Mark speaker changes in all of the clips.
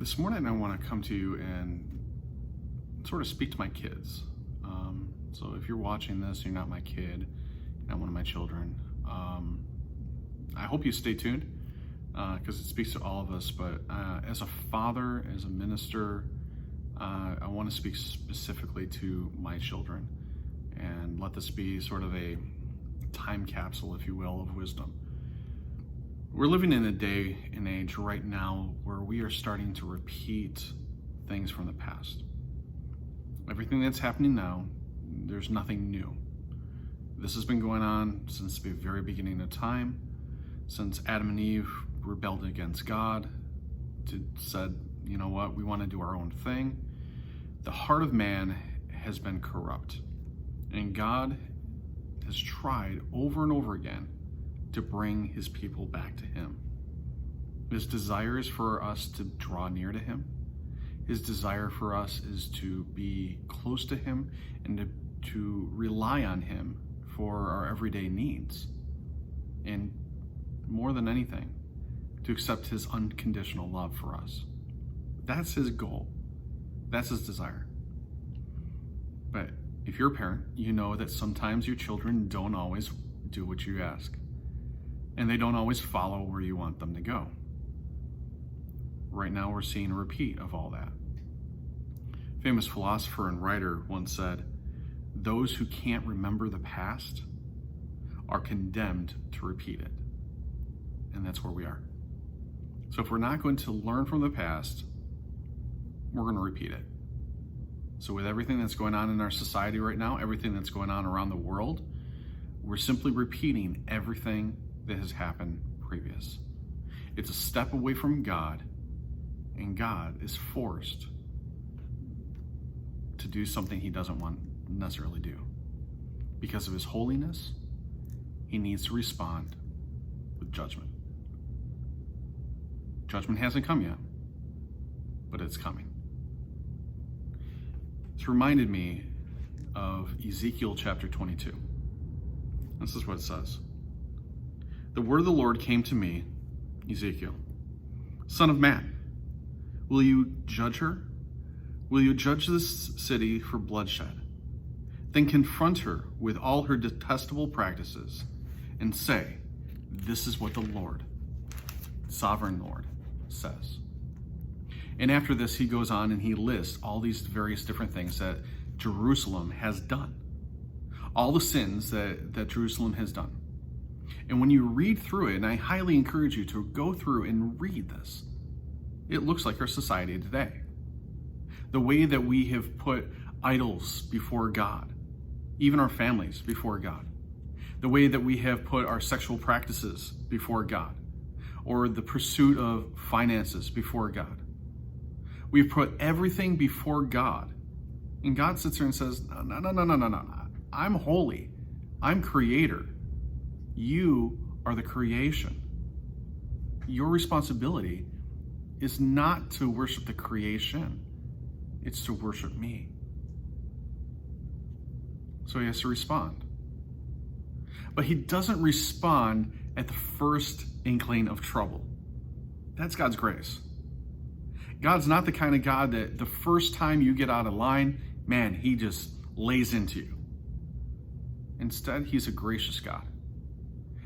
Speaker 1: This morning, I want to come to you and sort of speak to my kids. So if you're watching this, you're not my kid, you're not one of my children. I hope you stay tuned because it speaks to all of us. But as a father, as a minister, I want to speak specifically to my children and let this be sort of a time capsule, if you will, of wisdom. We're living in a day and age right now where we are starting to repeat things from the past. Everything that's happening now, there's nothing new. This has been going on since the very beginning of time, since Adam and Eve rebelled against God, said, you know what, we want to do our own thing. The heart of man has been corrupt, and God has tried over and over again to bring his people back to him. His desire is for us to draw near to him. His desire for us is to be close to him and to rely on him for our everyday needs. And more than anything, to accept his unconditional love for us. That's his goal. That's his desire. But if you're a parent, you know that sometimes your children don't always do what you ask. And they don't always follow where you want them to go. Right now, we're seeing a repeat of all that. Famous philosopher and writer once said, "Those who can't remember the past are condemned to repeat it." And that's where we are. So if we're not going to learn from the past, we're going to repeat it. So with everything that's going on in our society right now, everything that's going on around the world, we're simply repeating everything that has happened previous. It's a step away from God, and God is forced to do something he doesn't want to necessarily do. Because of his holiness, he needs to respond with judgment. Judgment hasn't come yet, but it's coming. It's reminded me of Ezekiel chapter 22. This is what it says. "The word of the Lord came to me, Ezekiel, Son of man, will you judge her? Will you judge this city for bloodshed? Then confront her with all her detestable practices and say, this is what the Lord, sovereign Lord, says." And after this, he goes on and he lists all these various different things that Jerusalem has done. All the sins that Jerusalem has done. And when you read through it, and I highly encourage you to go through and read this, it looks like our society today. The way that we have put idols before God, even our families before God. The way that we have put our sexual practices before God, or the pursuit of finances before God. We've put everything before God. And God sits there and says, no. I'm holy. I'm creator. You are the creation. Your responsibility is not to worship the creation. It's to worship me. So he has to respond. But he doesn't respond at the first inkling of trouble. That's God's grace. God's not the kind of God that the first time you get out of line, man, he just lays into you. Instead, he's a gracious God.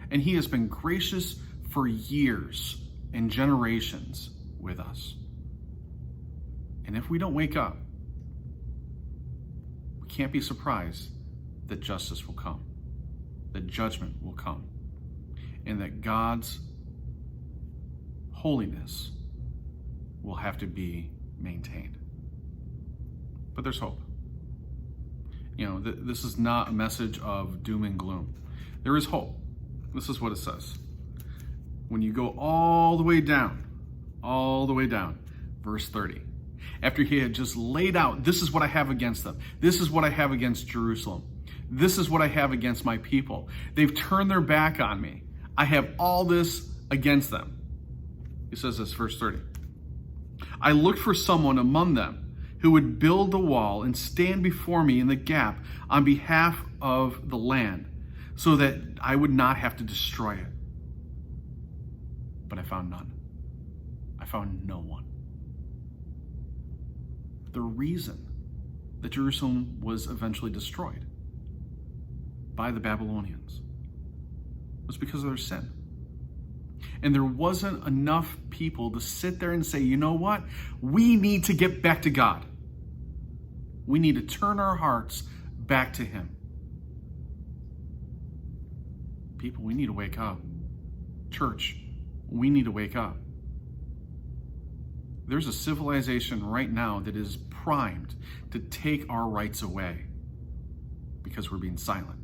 Speaker 1: And he has been gracious for years and generations with us. And if we don't wake up, we can't be surprised that justice will come, that judgment will come, and that God's holiness will have to be maintained. But there's hope. You know, this is not a message of doom and gloom. There is hope. This is what it says. When you go all the way down, verse 30. After he had just laid out, this is what I have against them. This is what I have against Jerusalem. This is what I have against my people. They've turned their back on me. I have all this against them. He says this, verse 30. "I looked for someone among them who would build the wall and stand before me in the gap on behalf of the land, so that I would not have to destroy it. But I found none. I found no one. the reason that Jerusalem was eventually destroyed by the Babylonians was because of their sin. And there wasn't enough people to sit there and say, you know what? We need to get back to God. We need to turn our hearts back to Him. People, we need to wake up. Church, we need to wake up. There's a civilization right now that is primed to take our rights away because we're being silent.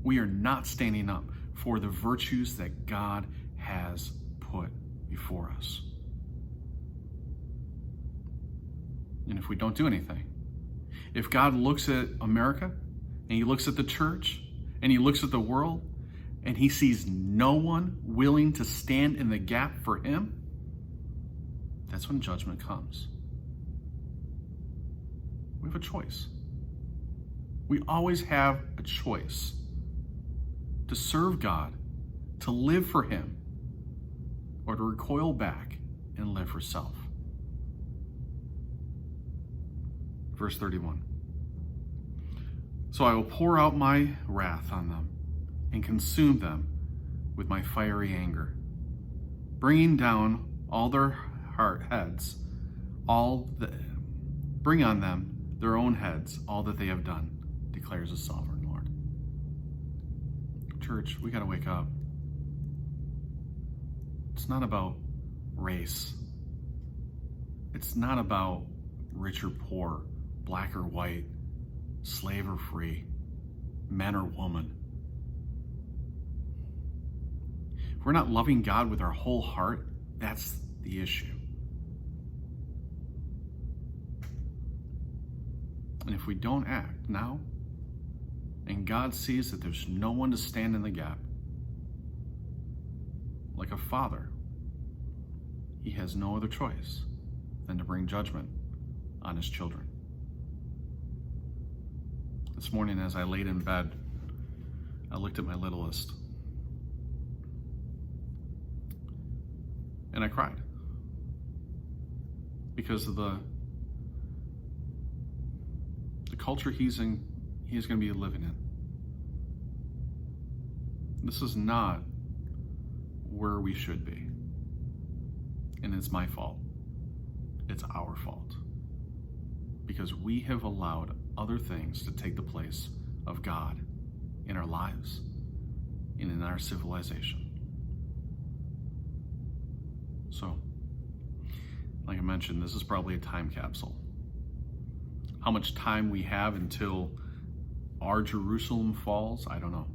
Speaker 1: We are not standing up for the virtues that God has put before us. And if we don't do anything, if God looks at America and He looks at the church and He looks at the world and He sees no one willing to stand in the gap for Him, that's when judgment comes. We have a choice. We always have a choice to serve God, to live for Him, or to recoil back and live for self. Verse 31. So I will pour out my wrath on them and consume them with my fiery anger, bringing down all their heads, bring on them their own heads, all that they have done, declares the sovereign Lord. Church, we got to wake up. It's not about race. It's not about rich or poor, black or white, slave or free, man or woman. If we're not loving God with our whole heart, that's the issue. And if we don't act now, and God sees that there's no one to stand in the gap, like a father, He has no other choice than to bring judgment on His children. This morning, as I laid in bed, I looked at my littlest and I cried because of the culture he's going to be living in. This is not where we should be. And it's my fault. It's our fault. Because we have allowed other things to take the place of God in our lives and in our civilization. So, like I mentioned, this is probably a time capsule. How much time we have until our Jerusalem falls, I don't know.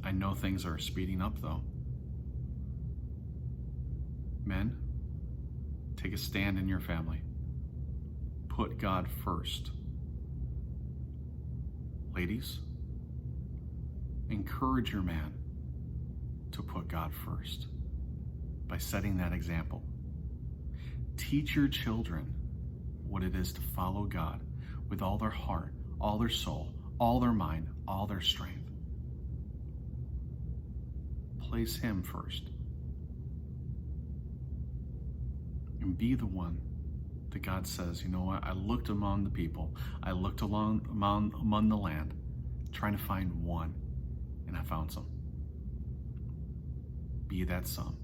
Speaker 1: I know things are speeding up, though. Men, take a stand in your family. Put God first. Ladies, encourage your man to put God first by setting that example. Teach your children what it is to follow God with all their heart, all their soul, all their mind, all their strength. Place Him first. And be the one that God says, you know what, I looked among the people, I looked among the land, trying to find one, and I found some. Be that son.